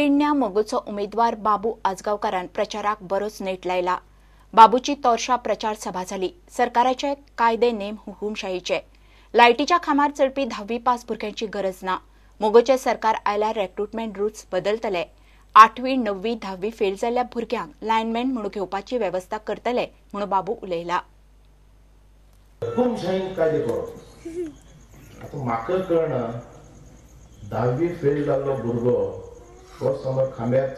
पेडण्या मोगोचो उमेदवार बाबू आजगावकारान प्रचाराक बरोच नेट लायला। बाबूची तोरशा प्रचार सभा जाली। सरकाराचे कायदे नेम हुकुमशाहीचे लायटीच्या खांबार चडपी 10वी पास भुरग्यांची गरज ना। मोगोचे सरकार आयल्यार रिक्रुटमेंट रूट्स बदलतले। 8वी 9वी 10वी फेल जाल्ल्या भुरग्यांक लायनमॅन म्हणून घेवपाची व्यवस्था करतले म्हणून बाबू उलयला। हुकुमशाहीन कायदे करप आता म्हाका कळना 10वी फेल जाल्लो भुरगो तो समज खांब्यार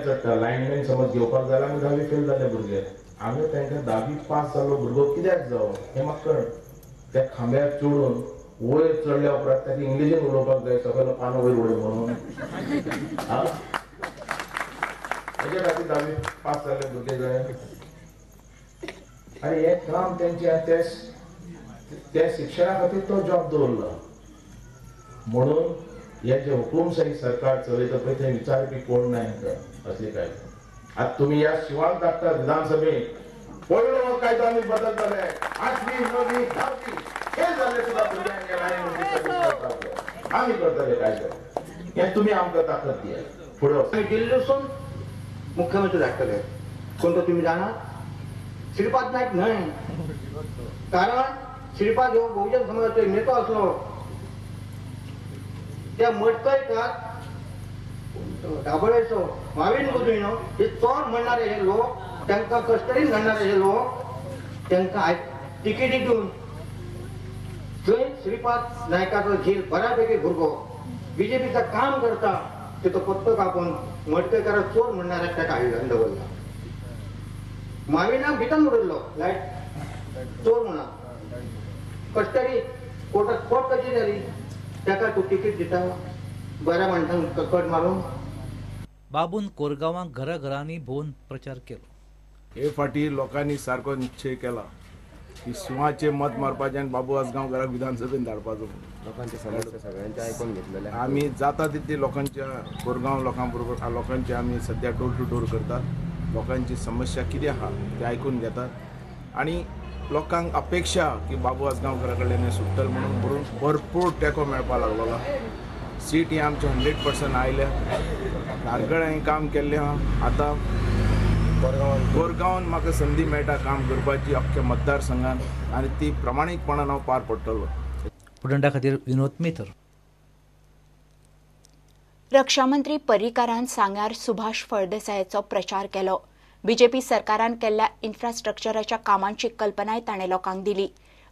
चडटा लायनमॅन समज घेवपाक जाय आमी 10वी फेल जाल्ले भुरगे आमी तांकां 10वी पास जाल्लो भुरगो कित्याक जावं हें म्हाका कळना। त्या खांब्यार चडून वयर चडल्या उपरांत ताका इंग्लिशीन उलोवपाक जाय सकयल पानो वयर उडय म्हणून हेजे खातीर 10वी पास जाल्ले भुरगे जाय आनी हें काम तेंचे त्या शिक्षणा खातीर तो जॉब दवरला म्हणून हे जे हुकुमशाही सरकार चलयता पळय ते विचारपी कोण ना असले काय। आता तुम्ही या शिवाक धाडटा विधानसभेत पयलो कायदो आमी बदलतले 8वी 9वी 10वी हे जाल्ले सुद्दां भुरग्यांक आमी करतले कायदो हे तुम्ही आमकां ताकद दिया फुडें आमी दिल्ली वचून मुख्यमंत्री धाडटले कोण तो तुम्ही जाणा श्रीपाद नायक न्हय कारण श्रीपाद हो बहुजन समाजाचो नेतो आसलो त्या मडकयकार दाबोळेचो माविन गुदिनो हे चोर म्हणणारे हे लोक तांकां कस्टडीन घालणारे हे लोक तांकां तिकेटी दिवन थंय श्रीपाद नायकाचो झील बऱ्यापैकी भुरगो बीजेपीचा काम करता ते तो पत्तो कापून मडकयकार चोर म्हणणाऱ्याक ताका हाडून दवरला। माविनाक भितर उडयल्लो लायट चोर म्हणून कस्टडी कोर्टात कोर्ट कशी जाली ताका तूं तिकीट दिता बऱ्या माणसांक कट मारून। बाबून कोरगांवांक घराघरांनी भोवन प्रचार केलो। हे फाटी लोकांनी सारको निश्चय केला की शिवाचे मत मारपाचें आनी बाबू आजगांवकाराक विधानसभेत धाडपाचो। लोकांचे समस्या सगळ्यांचे आयकून घेतलेले आमी जाता तितली लोकांच्या कोरगांव लोकां बरोबर लोकांचे आमी सध्या डोर टू डोर करतात। लोकांची समस्या कितें आहा ते आयकून घेतात आनी लोकांक अपेक्षा की बाबू आजगांवकारा कडल्यान हें सुट्टल म्हणून भरपूर तेंको मेळपाक लागलेलो। सीट ही आमचे 100% आयल्या। धारगड हांवें काम केल्लें आहा। आतां कोरगांवान म्हाका संदी मेळटा काम करपाची अख्ख्या मतदारसंघात आनी ती प्रामाणीकपणान हांव पार पडटलो। पुडंडा खातीर विनोद मेथर। रक्षामंत्री पर्रीकारान सांग्यार सुभाष फळदेसायाचो प्रचार केलो। बीजेपी सरकारान केल्ल्या इन्फ्रास्ट्रक्चराच्या कामांची कल्पनाय ताणें लोकांक दिली।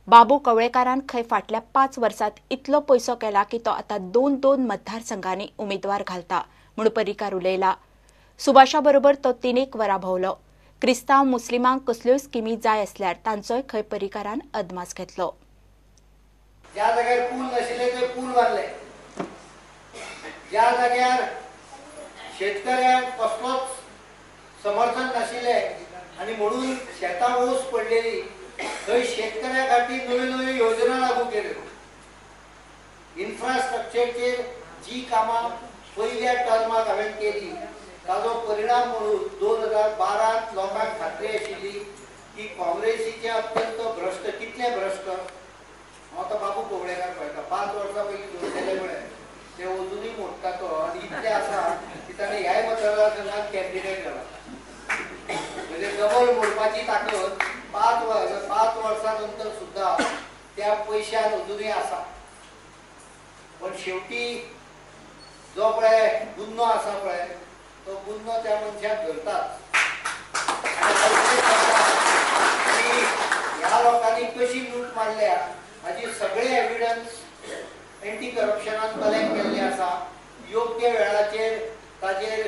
बाबू कवळेकारान खंय फाटल्या 5 वर्सांत इतलो पयसो केला की तो आतां 2 मतदारसंघांनी उमेदवार घालता म्हूण पर्रीकार उलयला। सुभाषा बरोबर तो 3 वरां भोंवलो। क्रिस्तांव मुस्लिमांक कसल्योय स्किमी जाय आसल्यार तांचोय खंय पर्रीकारान अदमास घेतलो। ज्या जाग्यार पूल नाशिल्ले थंय पूल बांदले, ज्या जाग्यार शेतकऱ्यांक कसलोच समर्थन नाशिल्ले आनी म्हणून शेतां ऊस पडलेली थंय शेतकऱ्यां खातीर नव्यो नव्यो योजना लागू केल्यो। इन्फ्रास्ट्रक्चरचेर जी कामां पयल्या टर्माक हांवें केली ताजो परिणाम म्हणून 2012 लोकांक खात्री आशिल्ली की काँग्रेसीचे अत्यंत भ्रश्ट कितले भ्रश्ट हांव आतां बाबू कवळेकार पळयता 5 वर्सां पयलीं जोडलेले म्हळ्यार ते अजुनूय मोडटा तो आनी इतले आसा की ताणें ह्याय मतदारसंघात कॅन्डिडेट जाला म्हणजे डबल मोडपाची ताकद 5 वर्सां नंतर सुद्धा त्या पयशान अजुनूय आसा। पण शेवटी जो पळय गुन्नो आसा पळय तो गुन्नो त्या मनशाक धरतात। ह्या लोकांनी कशी लूट मारल्या हाची सगळे एविडन्स एंटी करप्शनान कलेक्ट केल्ले आसा। योग्य वेळाचेर ताचेर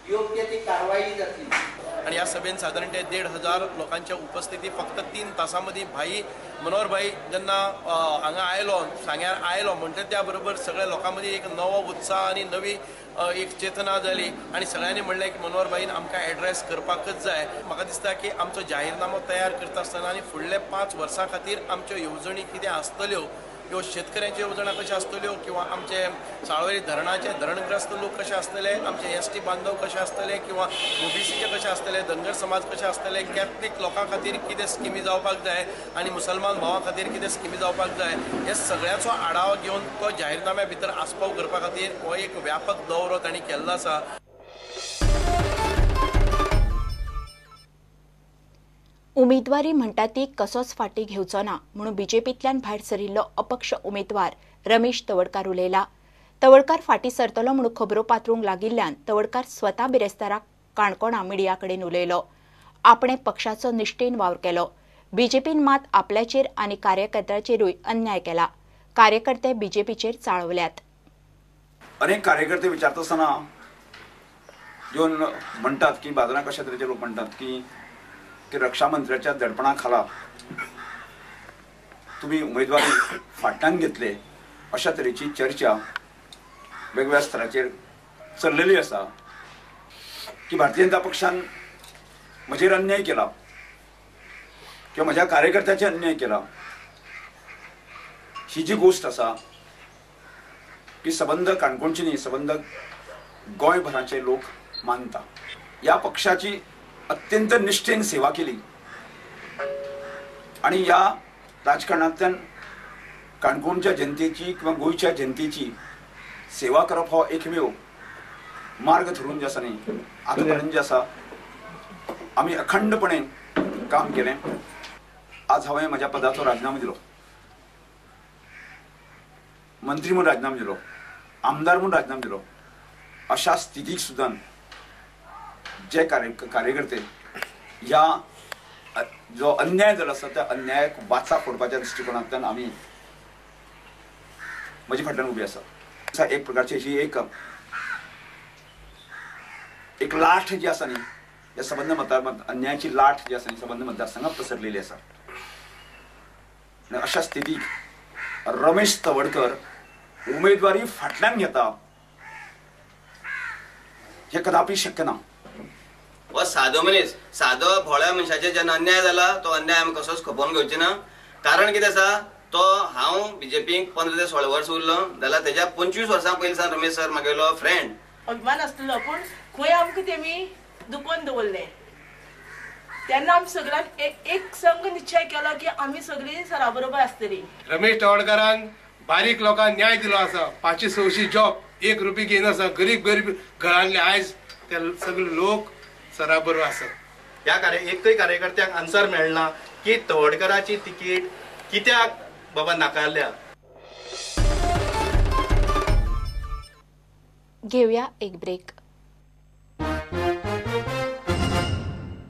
योग्य ती कारवाई जातली। आणि या सभेन साधारण 1,500 लोकांच्या उपस्थिती फक्त 3 तासांमध्ये भाई मनोहर भाई जेन्ना हांगा आयलो सांग्यार आयलो म्हणटा त्या बरोबर सगळ्या लोकांमध्ये एक नवो उत्साह आणि नवी एक चेतना जाली आणि सगळ्यांनी म्हणलें की मनोहर भाईन आमकां एड्रेस करपाकच जाय। म्हाका दिसता की आमचो जाहीरनामो तयार करता आसतना आनी फुडले 5 वर्सां खातीर आमच्यो येवजणी कितें आसतल्यो ह्यो शेतकऱ्यांच्यो येवजण्यो कश्यो आसतल्यो किंवा आमचे साळवेली धरणाचे धरणग्रस्त लोक कशे आसतले, आमचे एसटी बांधव कशे आसतले किंवा ओबीसीचे कशे आसतले, धनगर समाज कशे आसतले, कॅथलीक लोकां खातीर कितें स्किमी जावपाक जाय आनी मुसलमान भावां खातीर कितें स्किमी जावपाक जाय हे सगळ्याचो आढावा घेवन तो जाहीरनाम्या भितर आस्पाव करपा खातीर हो एक व्यापक दौरो तांणी केल्लो आसा. उमेदवारी म्हणटा ती कसोच फाटीं घेवचो ना म्हणून बीजेपींतल्यान भायर सरिल्लो अपक्ष उमेदवार रमेश तवडकार उलयला. तवडकार फाटीं सरतलो म्हणून खबरो पातळूंक लागिल्ल्यान तवडकार स्वता बिरेस्ताराक काणकोणा मिडिया कडेन उलयलो. आपणे पक्षाचो निश्ठेन वावर केलो. बीजेपीन मात आपल्याचेर आनी कार्यकर्त्यांचेरूय अन्याय केला. कार्यकर्ते बीजेपीचेर चाळवल्यात. अनेक कार्यकर्ते विचारत असताना येऊन म्हणतात की बाजारात कशा तरेचे लोक म्हणतात की रक्षा मंत्र्याच्या दडपणाखाला तुम्ही उमेदवारी फाटल्यान घेतले अशा तरेची चर्चा वेगवेगळ्या स्तराचेर चल्लेली आसा की भारतीय जनता पक्षान म्हजेर अन्याय केला किंवा म्हज्या कार्यकर्त्याचे अन्याय केला. ही जी गोष्ट आसा की सबंद काणकोणची न्ही सबंद गोंयभराचे लोक मानता. या पक्षाची अत्यंत निष्ठेन सेवा केली आणि या राजकारणांतल्यान काणकोणच्या जनतेची किंवा गोंयच्या जनतेची सेवा करप हो एकमेव मार्ग धरून जे आसा न्ही आतां पर्यंत जे आसा आमी अखंडपणे काम केलें. आज हांवें म्हज्या पदाचो राजिनामो दिलो, मंत्री म्हणून राजिनामो दिलो, आमदार म्हणून राजिनामो दिलो. अशा स्थितीक सुद्दां जे कार्यकर्ते ह्या जो अन्याय जालो आसा त्या अन्यायाक वाचा फोडपाच्या दृश्टिकोनांतल्यान आमी म्हजे फाटल्यान उबी आसा. एक प्रकारची ही एक लाट जी आसा न्ही या संबंध अन्यायाची लाट जी आसा न्ही संबंध मतदारसंघात पसरलेली आसा. अशा स्थितीक रमेश तवडकर उमेदवारी फाटल्यान घेता हे कदापि शक्य ना. हो सादो मनीस सादो भोळ्या मनशाचे जेन्ना अन्याय जाला तो अन्याय आमी कसोच खपोवन घेवचे ना. कारण कितें आसा तो हांव बीजेपीक 15 ते 16 वर्सां उरलो जाल्यार तेज्या 25 वर्सां पयलीं रमेश सर म्हागेलो फ्रेंड. अभिमान आसलो पूण खंय आमकां तेमी दुखोवन दवरले. तेन्ना आमी सगळ्यांक एक संघ निश्चय केलो की आमी सगळीं सरा बरोबर आसतली. रमेश तवडकरान बारीक लोकांक न्याय दिलो आसा. 500-600 जॉब 1 रुपया घेयन आसा. गरीब घरांतले आयज ते सगळे लोक सरा बरोबर आसा. ह्या एकय कार्यकर्त्याक आन्सर मेळना की तवडकराची तिकीट कित्याक बाबा नाकारल्या. घेऊया एक ब्रेक.